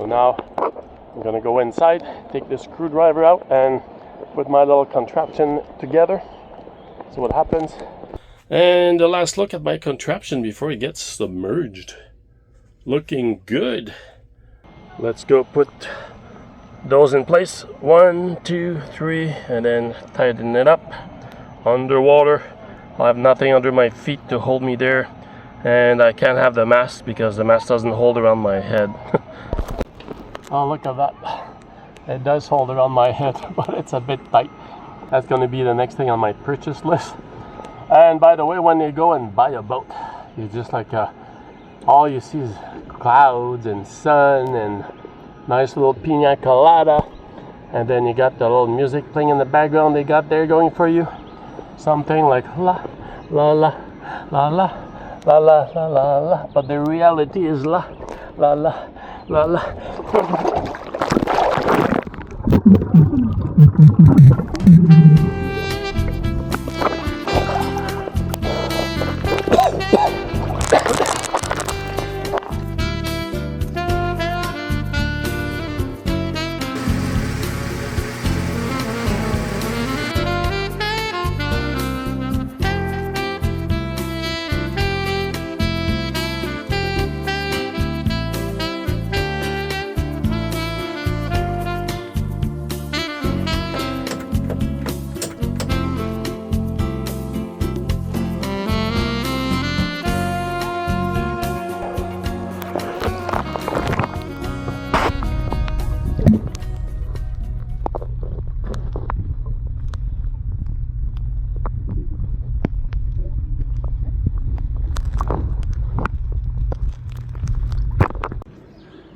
So now I'm gonna go inside, take the screwdriver out and put my little contraption together. See what happens. And the last look at my contraption before it gets submerged. Looking good. Let's go put those in place. 1, 2, 3, and then tighten it up. Underwater. I have nothing under my feet to hold me there. And I can't have the mast because the mast doesn't hold around my head. Oh, look at that. It does hold around my head, but it's a bit tight. That's going to be the next thing on my purchase list. And by the way, when you go and buy a boat, you just like all you see is clouds and sun and nice little pina colada, and then you got the little music playing in the background they got there going for you. Something like la la la la la la la la la la, but the reality is la la la la la.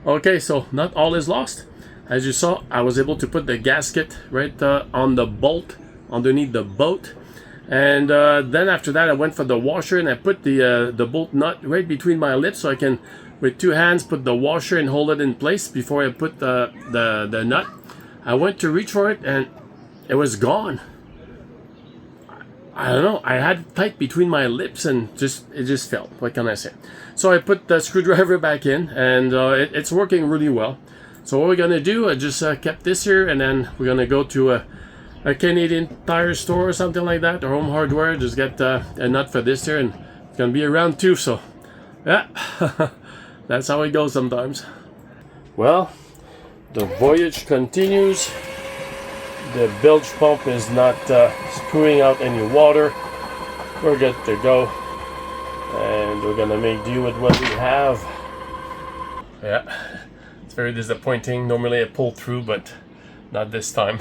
Okay, so not all is lost. As you saw, I was able to put the gasket right on the bolt underneath the boat, and then after that I went for the washer and I put the bolt nut right between my lips so I can with two hands put the washer and hold it in place before I put the nut. I went to reach for it and it was gone. I don't know, I had it tight between my lips and it just fell. What can I say? So I put the screwdriver back in and it's working really well. So what we're gonna do, I just kept this here and then we're gonna go to a Canadian tire store or something like that, or Home Hardware, just get a nut for this here, and it's gonna be around 2, so yeah, that's how it goes sometimes. Well, the voyage continues. The bilge pump is not spewing out any water. We're good to go, and we're gonna make do with what we have. Yeah, it's very disappointing. Normally I pull through, but not this time.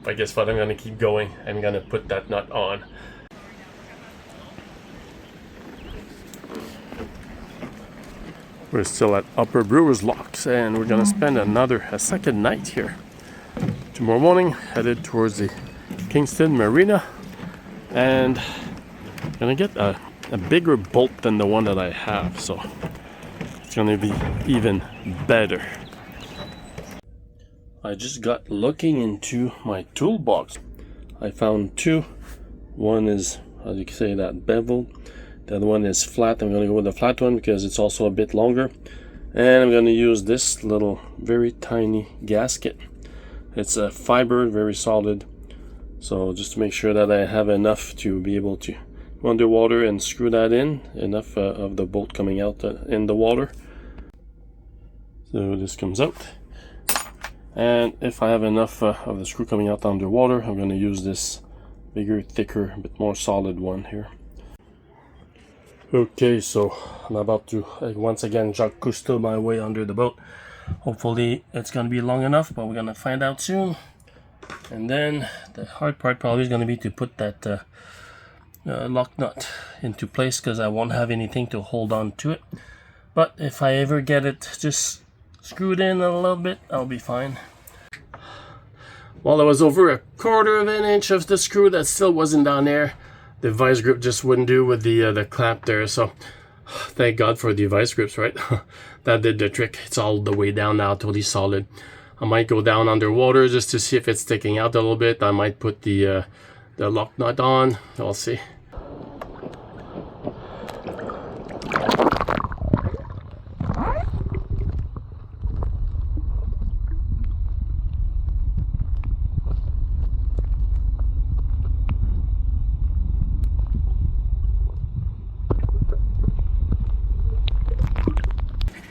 But guess what, I'm gonna keep going. I'm gonna put that nut on. We're still at Upper Brewer's Locks, and we're gonna spend a second night here. Tomorrow morning, headed towards the Kingston marina, and gonna get a bigger bolt than the one that I have, so it's gonna be even better. I just got looking into my toolbox. I found 2. One is, as you can say, that beveled. The other one is flat. I'm gonna go with the flat one because it's also a bit longer, and I'm gonna use this little very tiny gasket. It's a fiber, very solid, so just to make sure that I have enough to be able to go underwater and screw that in, enough of the bolt coming out in the water. So this comes out, and if I have enough of the screw coming out underwater, I'm going to use this bigger, thicker, a bit more solid one here. Okay, so I'm about to once again Jacques Cousteau my way under the boat. Hopefully it's going to be long enough, but we're going to find out soon. And then the hard part probably is going to be to put that lock nut into place, because I won't have anything to hold on to it. But if I ever get it just screwed in a little bit, I'll be fine. Well, there was over a 1/4 of an inch of the screw that still wasn't down there. The vice grip just wouldn't do with the clamp there, so thank God for the vice grips, right? That did the trick. It's all the way down now, totally solid. I might go down underwater just to see if it's sticking out a little bit. I might put the lock nut on. I'll see.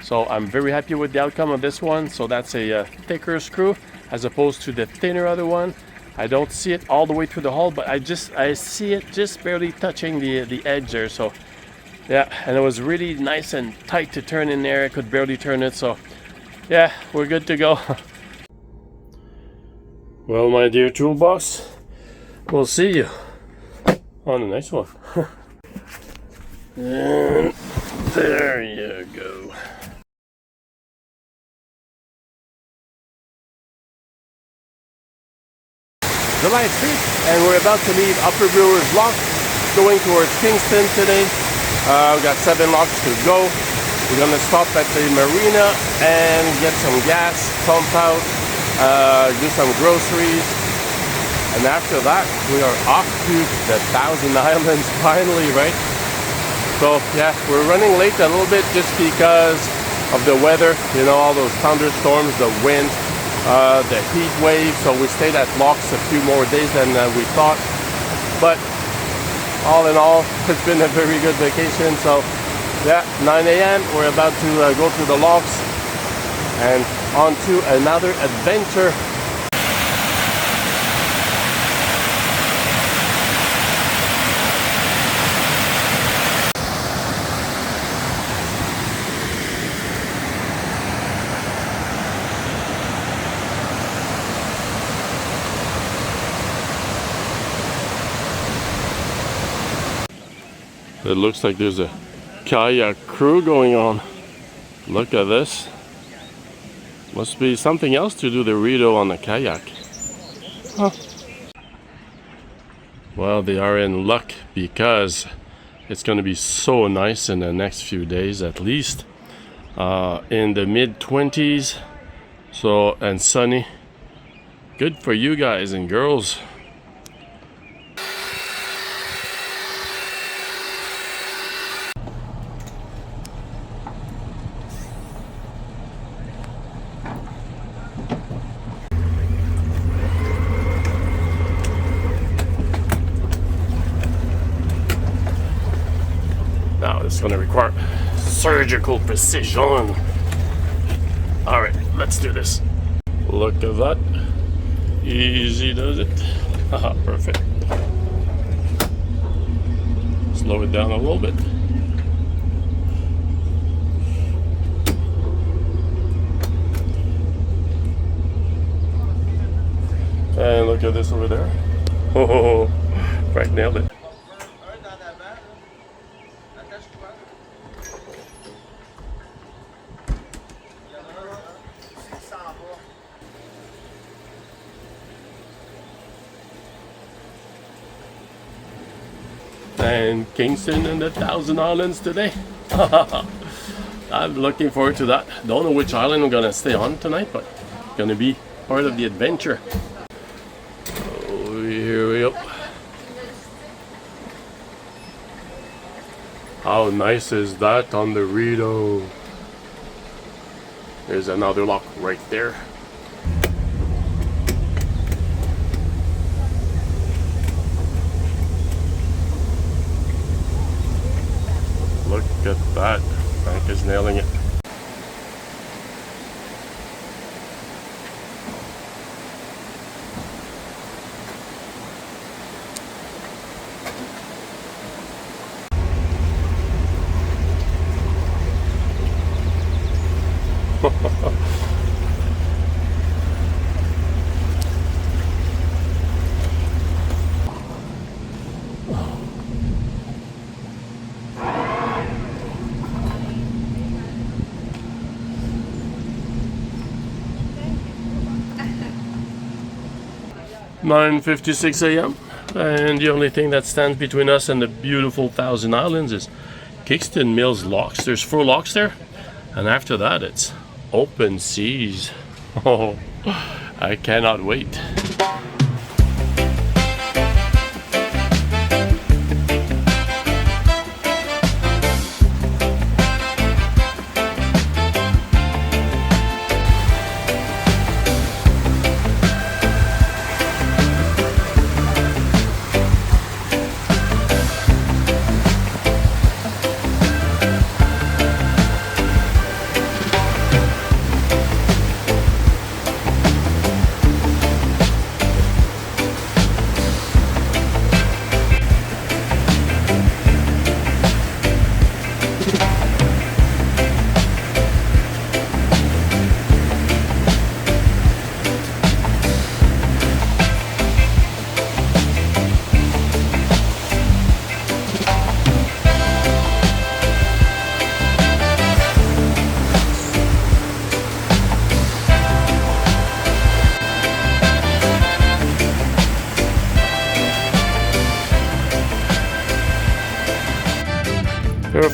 So I'm very happy with the outcome of this one. So that's a thicker screw as opposed to the thinner other one. I don't see it all the way through the hole, but I see it just barely touching the edge there. So yeah, and it was really nice and tight to turn in there. I could barely turn it. So yeah, we're good to go. Well, my dear toolbox, we'll see you on the next one. And there you go. July 5th, and we're about to leave Upper Brewer's Lock, going towards Kingston today. We've got 7 locks to go. We're gonna stop at the marina and get some gas, pump out, do some groceries, and after that we are off to the Thousand Islands finally, right? So yeah, we're running late a little bit just because of the weather, you know, all those thunderstorms, the wind, the heat wave. So we stayed at locks a few more days than we thought, but all in all, it's been a very good vacation. So yeah, 9 a.m. we're about to go to the locks and on to another adventure. It looks like there's a kayak crew going on. Look at this. Must be something else to do the Rideau on the kayak. Huh. Well, they are in luck because it's going to be so nice in the next few days, at least in the mid-20s, so, and sunny. Good for you guys and girls. Now it's going to require surgical precision. All right, let's do this. Look at that. Easy does it. Haha, perfect. Slow it down a little bit. And look at this over there. Oh, Frank nailed it. And Kingston and the Thousand Islands today. I'm looking forward to that. Don't know which island I'm gonna stay on tonight, but it's gonna be part of the adventure. Oh, here we go. How nice is that on the Rideau? There's another lock right there. Look at that. Frank is nailing it. (9:56 a.m. and the only thing that stands between us and the beautiful Thousand Islands is Kingston Mills locks. There's 4 locks there, and after that it's open seas. Oh, I cannot wait.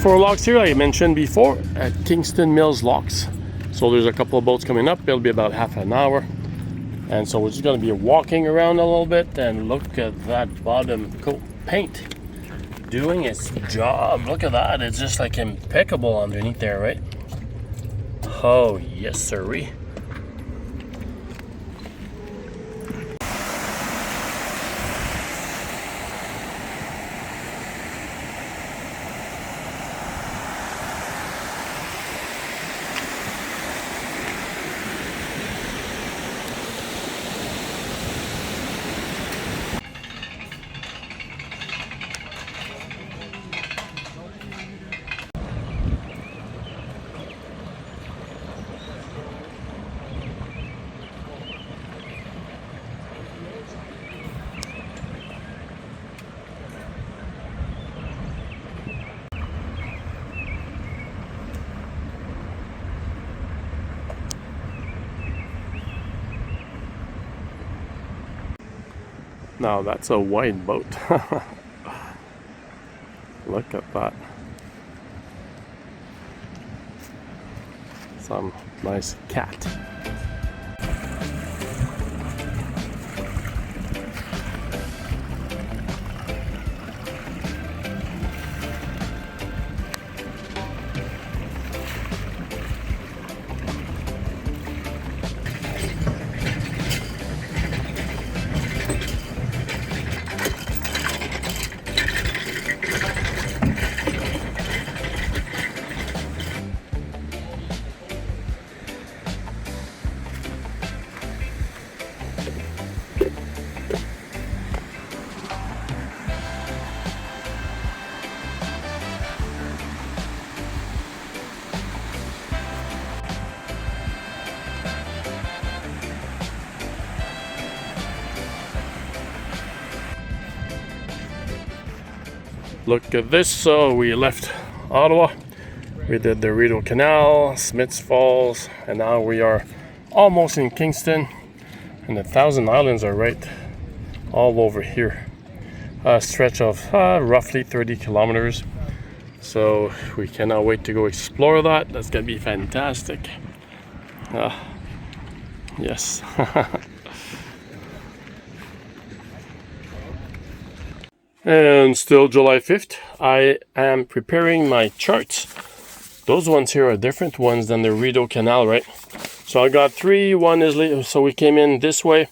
4 locks here, like I mentioned before, at Kingston Mills Locks. So there's a couple of boats coming up. It'll be about half an hour. And so we're just going to be walking around a little bit, and look at that bottom coat paint doing its job. Look at that. It's just like impeccable underneath there, right? Oh, yes, sirree. Now that's a wide boat. Look at that. Some nice cat. Look at this. So we left Ottawa, we did the Rideau Canal, Smiths Falls, and now we are almost in Kingston, and the Thousand Islands are right all over here. A stretch of roughly 30 kilometers. So we cannot wait to go explore that. That's gonna be fantastic. Yes. And still July 5th, I am preparing my charts. Those ones here are different ones than the Rideau Canal, right? So I got 3. One is, so we came in this way.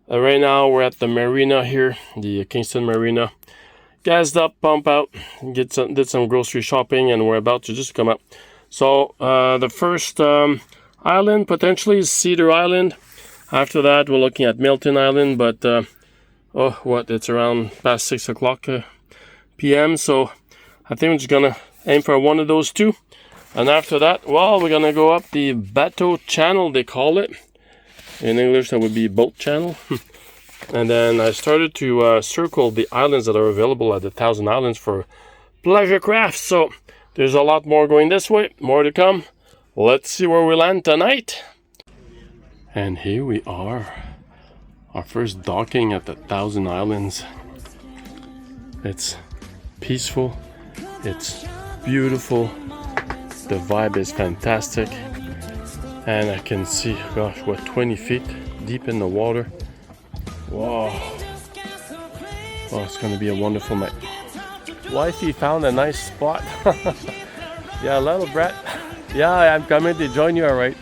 Right now we're at the marina here, the Kingston Marina. Gassed up, pump out, did some grocery shopping, and we're about to just come up. So the first island potentially is Cedar Island. After that, we're looking at Milton Island, but it's around past 6 o'clock p.m. So I think we're just gonna aim for one of those two. And after that, well, we're gonna go up the Bateau Channel, they call it. In English, that would be boat channel. And then I started to circle the islands that are available at the Thousand Islands for pleasure crafts. So there's a lot more going this way, more to come. Let's see where we land tonight. And here we are. Our first docking at the Thousand Islands. It's peaceful, it's beautiful, the vibe is fantastic, and I can see, gosh, what, 20 feet deep in the water. Wow. Oh, it's gonna be a wonderful night. Wifey found a nice spot. Yeah, little brat. Yeah, I'm coming to join you, alright.